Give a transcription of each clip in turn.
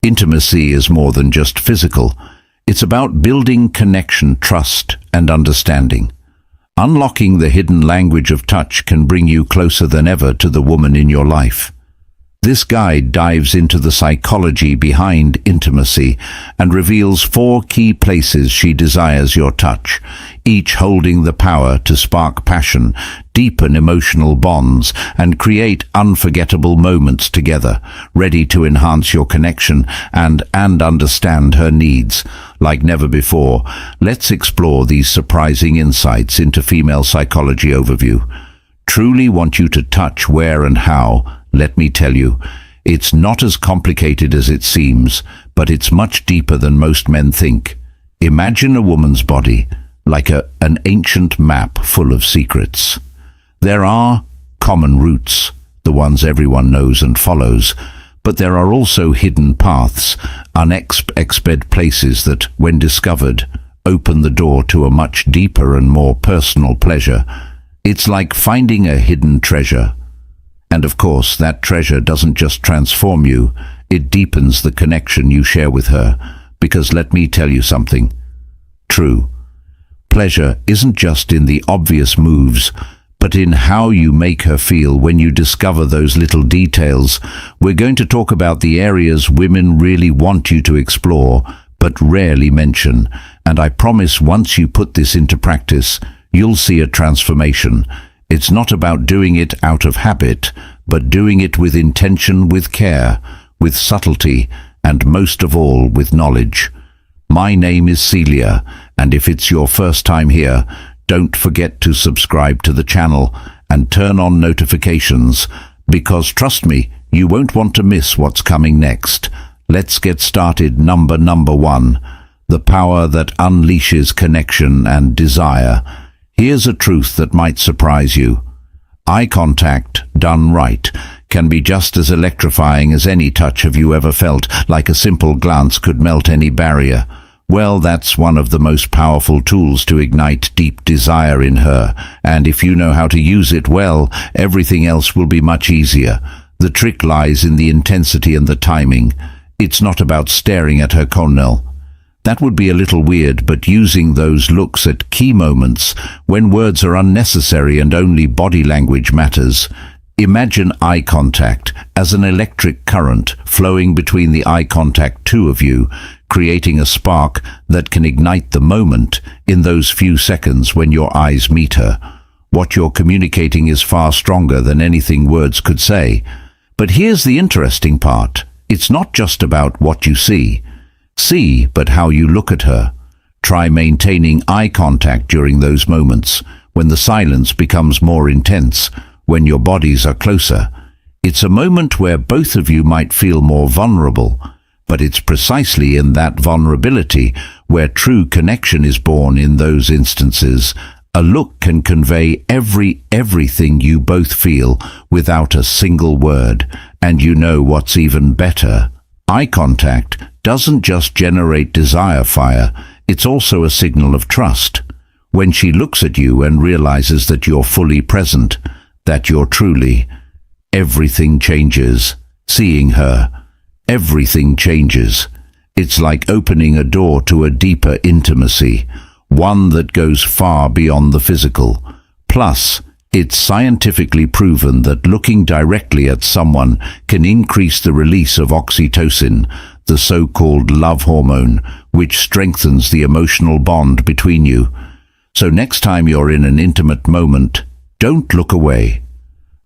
Intimacy is more than just physical. It's about building connection, trust, and understanding. Unlocking the hidden language of touch can bring you closer than ever to the woman in your life. This guide dives into the psychology behind intimacy and reveals 4 key places she desires your touch, each holding the power to spark passion, deepen emotional bonds, and create unforgettable moments together, ready to enhance your connection and understand her needs. Like never before, let's explore these surprising insights into female psychology overview. Truly want you to touch where and how. Let me tell you, it's not as complicated as it seems, but it's much deeper than most men think. Imagine a woman's body like an ancient map full of secrets. There are common routes, the ones everyone knows and follows, but there are also hidden paths, unexpected places that, when discovered, open the door to a much deeper and more personal pleasure. It's like finding a hidden treasure. And of course, that treasure doesn't just transform you, it deepens the connection you share with her. Because let me tell you something. True pleasure isn't just in the obvious moves, but in how you make her feel when you discover those little details. We're going to talk about the areas women really want you to explore, but rarely mention. And I promise once you put this into practice, you'll see a transformation. It's not about doing it out of habit, but doing it with intention, with care, with subtlety, and most of all, with knowledge. My name is Celia, and if it's your first time here, don't forget to subscribe to the channel and turn on notifications, because trust me, you won't want to miss what's coming next. Let's get started. Number 1, the power that unleashes connection and desire. Here's a truth that might surprise you. Eye contact, done right, can be just as electrifying as any touch. Have you ever felt like a simple glance could melt any barrier? Well, that's one of the most powerful tools to ignite deep desire in her, and if you know how to use it well, everything else will be much easier. The trick lies in the intensity and the timing. It's not about staring at her cornel. That would be a little weird, but using those looks at key moments when words are unnecessary and only body language matters. Imagine eye contact as an electric current flowing between the eye contact two of you, creating a spark that can ignite the moment in those few seconds when your eyes meet her. What you're communicating is far stronger than anything words could say. But here's the interesting part. It's not just about what you see, but how you look at her. Try maintaining eye contact during those moments, when the silence becomes more intense, when your bodies are closer. It's a moment where both of you might feel more vulnerable, but it's precisely in that vulnerability where true connection is born. In those instances, a look can convey everything you both feel without a single word. And you know what's even better? Eye contact doesn't just generate desire fire, it's also a signal of trust. When she looks at you and realizes that you're fully present, that you're truly, everything changes. Seeing her, everything changes. It's like opening a door to a deeper intimacy, one that goes far beyond the physical. Plus, it's scientifically proven that looking directly at someone can increase the release of oxytocin, the so-called love hormone, which strengthens the emotional bond between you. So next time you're in an intimate moment, don't look away.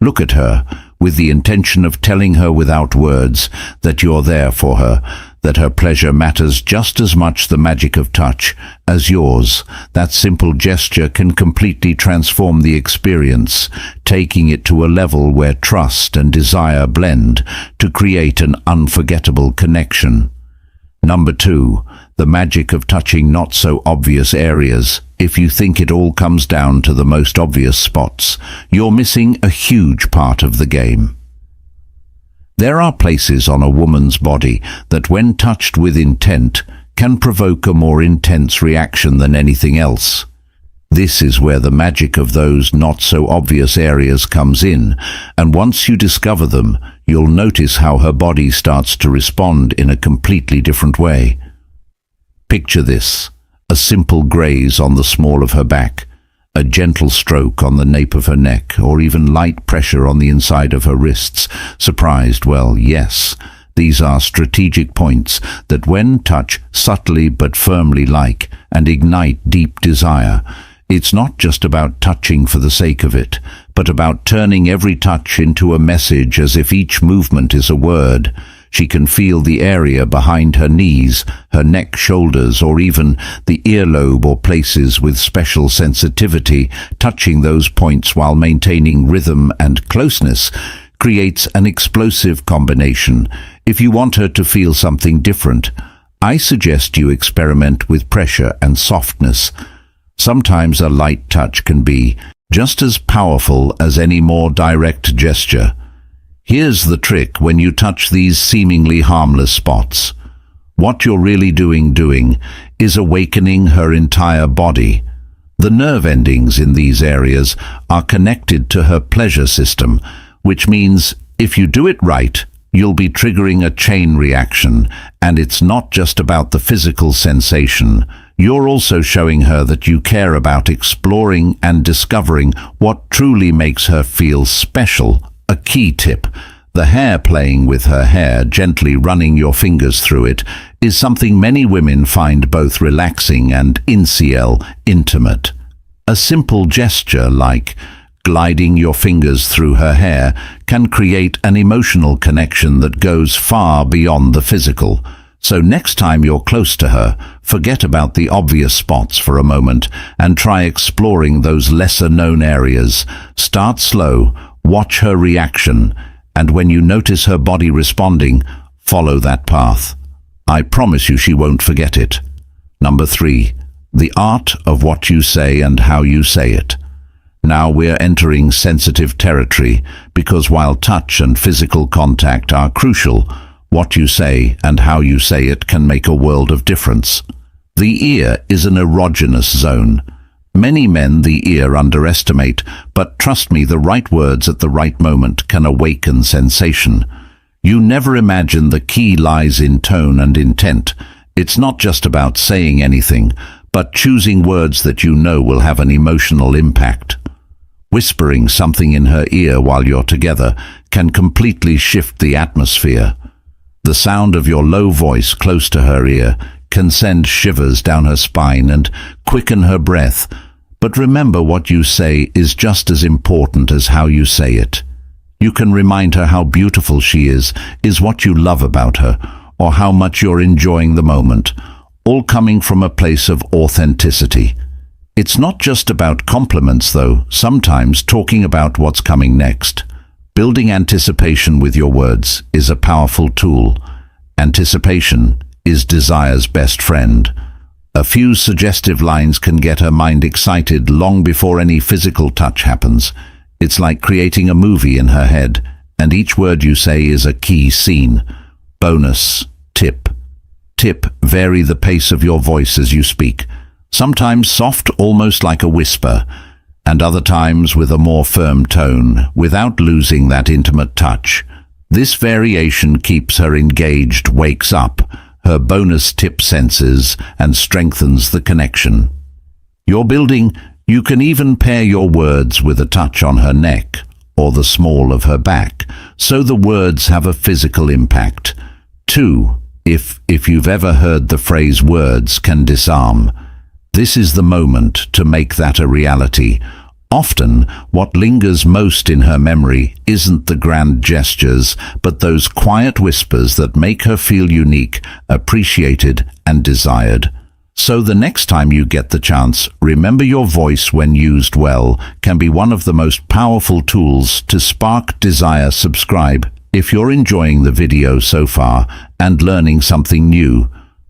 Look at her with the intention of telling her without words that you're there for her, that her pleasure matters just as much, the magic of touch, as yours. That simple gesture can completely transform the experience, taking it to a level where trust and desire blend to create an unforgettable connection. Number 2, the magic of touching not so obvious areas. If you think it all comes down to the most obvious spots, you're missing a huge part of the game. There are places on a woman's body that, when touched with intent, can provoke a more intense reaction than anything else. This is where the magic of those not-so-obvious areas comes in, and once you discover them, you'll notice how her body starts to respond in a completely different way. Picture this: a simple graze on the small of her back, a gentle stroke on the nape of her neck, or even light pressure on the inside of her wrists. Surprised? Well, yes. These are strategic points that, when touched subtly but firmly and ignite deep desire. It's not just about touching for the sake of it, but about turning every touch into a message, as if each movement is a word. She can feel the area behind her knees, her neck, shoulders, or even the earlobe or places with special sensitivity. Touching those points while maintaining rhythm and closeness creates an explosive combination. If you want her to feel something different, I suggest you experiment with pressure and softness. Sometimes a light touch can be just as powerful as any more direct gesture. Here's the trick: when you touch these seemingly harmless spots, what you're really doing is awakening her entire body. The nerve endings in these areas are connected to her pleasure system, which means if you do it right, you'll be triggering a chain reaction. And it's not just about the physical sensation. You're also showing her that you care about exploring and discovering what truly makes her feel special. A key tip: the hair. Playing with her hair, gently running your fingers through it, is something many women find both relaxing and intimate. A simple gesture like gliding your fingers through her hair can create an emotional connection that goes far beyond the physical. So next time you're close to her, forget about the obvious spots for a moment and try exploring those lesser-known areas. Start slow, watch her reaction, and when you notice her body responding, follow that path. I promise you she won't forget it. Number 3. The art of what you say and how you say it. Now we're entering sensitive territory, because while touch and physical contact are crucial, what you say and how you say it can make a world of difference. The ear is an erogenous zone. Many men the ear underestimate, but trust me, the right words at the right moment can awaken sensation. You never imagine the key lies in tone and intent. It's not just about saying anything, but choosing words that you know will have an emotional impact. Whispering something in her ear while you're together can completely shift the atmosphere. The sound of your low voice close to her ear can send shivers down her spine and quicken her breath. But remember, what you say is just as important as how you say it. You can remind her how beautiful she is what you love about her, or how much you're enjoying the moment, all coming from a place of authenticity. It's not just about compliments, though. Sometimes talking about what's coming next. Building anticipation with your words is a powerful tool. Anticipation is desire's best friend. A few suggestive lines can get her mind excited long before any physical touch happens. It's like creating a movie in her head, and each word you say is a key scene. Bonus tip. Vary the pace of your voice as you speak. Sometimes soft, almost like a whisper, and other times with a more firm tone, without losing that intimate touch. This variation keeps her engaged, wakes up her bonus tip senses, and strengthens the connection. You're building. You can even pair your words with a touch on her neck or the small of her back, so the words have a physical impact. 2. If you've ever heard the phrase "words can disarm," this is the moment to make that a reality. Often, what lingers most in her memory isn't the grand gestures, but those quiet whispers that make her feel unique, appreciated, and desired. So the next time you get the chance, remember your voice, when used well, can be one of the most powerful tools to spark desire. Subscribe if you're enjoying the video so far and learning something new.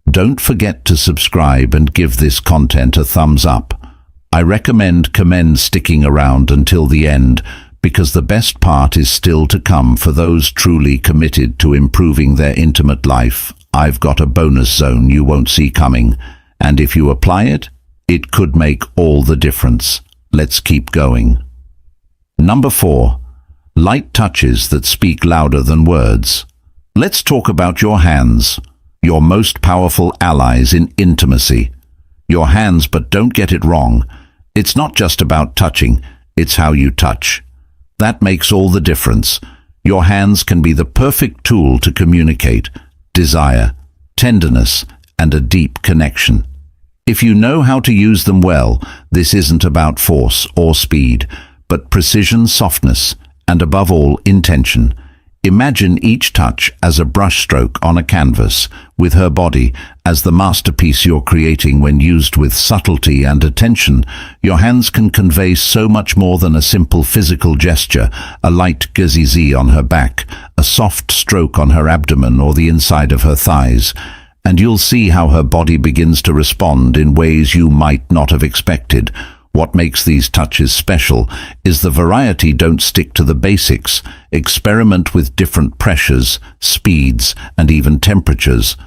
Don't forget to subscribe and give this content a thumbs up. I commend sticking around until the end, because the best part is still to come for those truly committed to improving their intimate life. I've got a bonus zone you won't see coming, and if you apply it, it could make all the difference. Let's keep going. Number 4. light touches that speak louder than words. Let's talk about your hands, your most powerful allies in intimacy. Your hands, but don't get it wrong. It's not just about touching, it's how you touch. That makes all the difference. Your hands can be the perfect tool to communicate desire, tenderness, and a deep connection. If you know how to use them well, this isn't about force or speed, but precision, softness, and above all, intention. Imagine each touch as a brushstroke on a canvas, with her body as the masterpiece you're creating. When used with subtlety and attention, your hands can convey so much more than a simple physical gesture, a light gazzy on her back, a soft stroke on her abdomen or the inside of her thighs, and you'll see how her body begins to respond in ways you might not have expected. What makes these touches special is the variety. Don't stick to the basics. Experiment with different pressures, speeds, and even temperatures.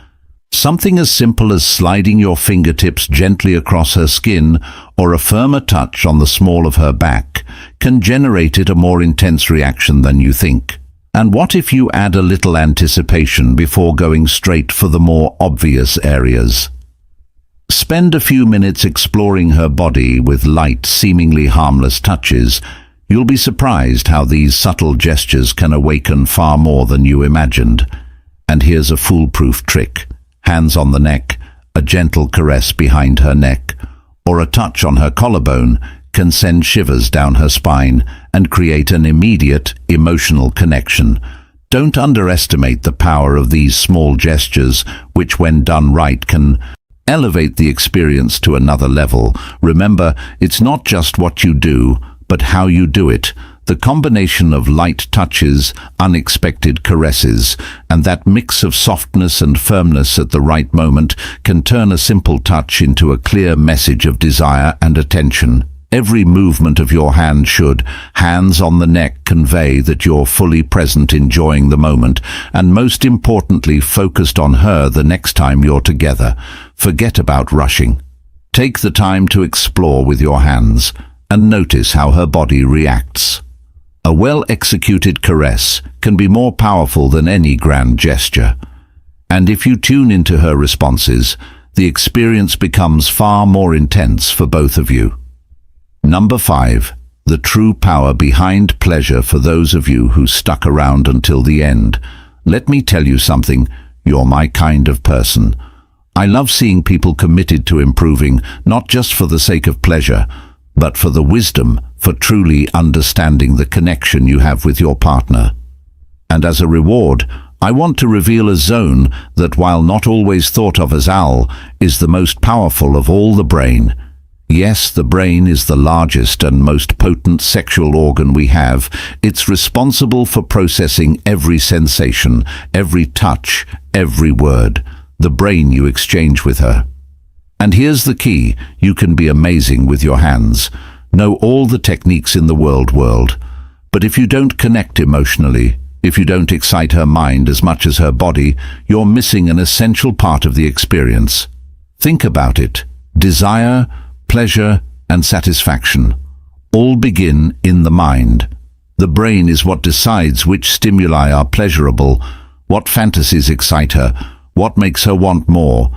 Something as simple as sliding your fingertips gently across her skin or a firmer touch on the small of her back can generate a more intense reaction than you think. And what if you add a little anticipation before going straight for the more obvious areas? Spend a few minutes exploring her body with light, seemingly harmless touches. You'll be surprised how these subtle gestures can awaken far more than you imagined. And here's a foolproof trick. Hands on the neck, a gentle caress behind her neck, or a touch on her collarbone can send shivers down her spine and create an immediate emotional connection. Don't underestimate the power of these small gestures, which when done right can elevate the experience to another level. Remember, it's not just what you do, but how you do it. The combination of light touches, unexpected caresses, and that mix of softness and firmness at the right moment can turn a simple touch into a clear message of desire and attention. Every movement of your hand should, hands on the neck, convey that you're fully present, enjoying the moment, and most importantly, focused on her the next time you're together. Forget about rushing. Take the time to explore with your hands and notice how her body reacts. A well-executed caress can be more powerful than any grand gesture. And if you tune into her responses, the experience becomes far more intense for both of you. Number 5. The true power behind pleasure. For those of you who stuck around until the end, let me tell you something, you're my kind of person. I love seeing people committed to improving, not just for the sake of pleasure, but for the wisdom, for truly understanding the connection you have with your partner. And as a reward, I want to reveal a zone that, while not always thought of as AL, is the most powerful of all: the brain. Yes, the brain is the largest and most potent sexual organ we have. It's responsible for processing every sensation, every touch, every word. The brain you exchange with her. And here's the key: you can be amazing with your hands, know all the techniques in the world, but if you don't connect emotionally, if you don't excite her mind as much as her body, you're missing an essential part of the experience. Think about it. Desire, pleasure, and satisfaction all begin in the mind. The brain is what decides which stimuli are pleasurable, what fantasies excite her, what makes her want more.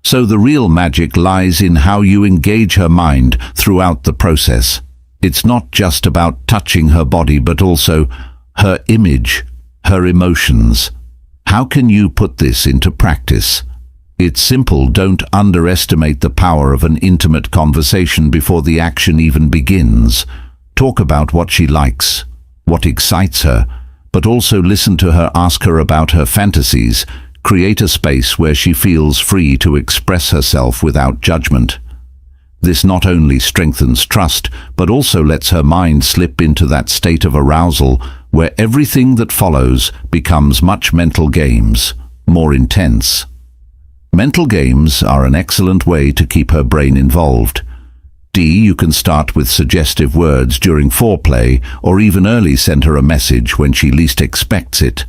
So the real magic lies in how you engage her mind throughout the process. It's not just about touching her body, but also her image, her emotions. How can you put this into practice? It's simple. Don't underestimate the power of an intimate conversation before the action even begins. Talk about what she likes, what excites her, but also listen to her, ask her about her fantasies. Create a space where she feels free to express herself without judgment. This not only strengthens trust, but also lets her mind slip into that state of arousal where everything that follows becomes much mental games, more intense. Mental games are an excellent way to keep her brain involved. You can start with suggestive words during foreplay, or even early send her a message when she least expects it.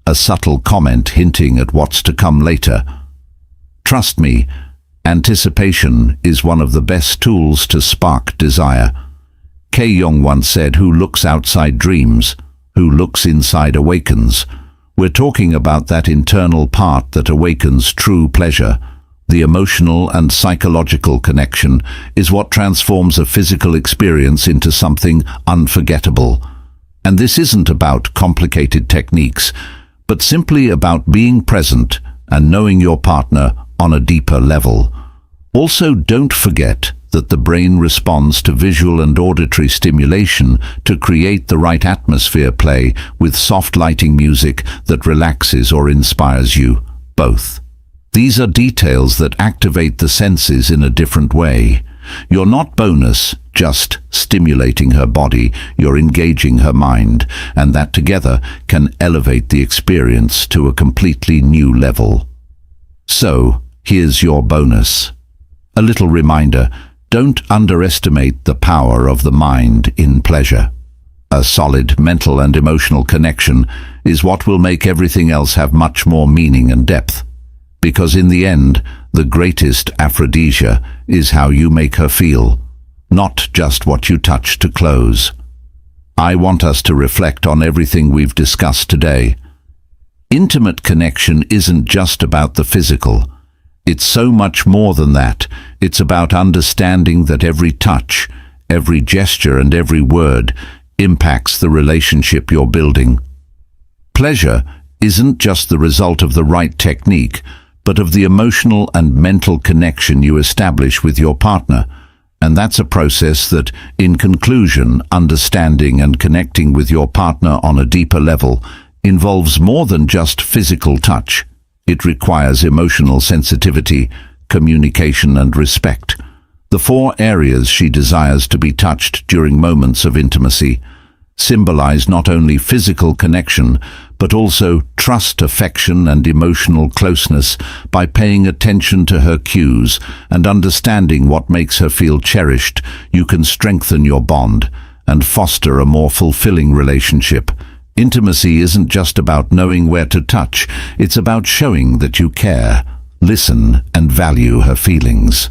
A subtle comment hinting at what's to come later. Trust me, anticipation is one of the best tools to spark desire. K. Young once said, "Who looks outside dreams, who looks inside awakens. We're talking about that internal part that awakens true pleasure. The emotional and psychological connection is what transforms a physical experience into something unforgettable. And this isn't about complicated techniques, but simply about being present and knowing your partner on a deeper level. Also, don't forget that the brain responds to visual and auditory stimulation to create the right atmosphere. Play with soft lighting music that relaxes or inspires you, both. These are details that activate the senses in a different way. You're not bonus, just stimulating her body, you're engaging her mind, and that together can elevate the experience to a completely new level. So, here's your bonus. A little reminder: don't underestimate the power of the mind in pleasure. A solid mental and emotional connection is what will make everything else have much more meaning and depth. Because in the end, the greatest aphrodisia is how you make her feel, not just what you touch to close. I want us to reflect on everything we've discussed today. Intimate connection isn't just about the physical. It's so much more than that. It's about understanding that every touch, every gesture, and every word impacts the relationship you're building. Pleasure isn't just the result of the right technique, but of the emotional and mental connection you establish with your partner. And that's a process that, in conclusion, understanding and connecting with your partner on a deeper level involves more than just physical touch. It requires emotional sensitivity, communication, and respect. The 4 areas she desires to be touched during moments of intimacy symbolize not only physical connection, but also trust, affection, and emotional closeness. By paying attention to her cues and understanding what makes her feel cherished, you can strengthen your bond and foster a more fulfilling relationship. Intimacy isn't just about knowing where to touch, it's about showing that you care, listen, and value her feelings.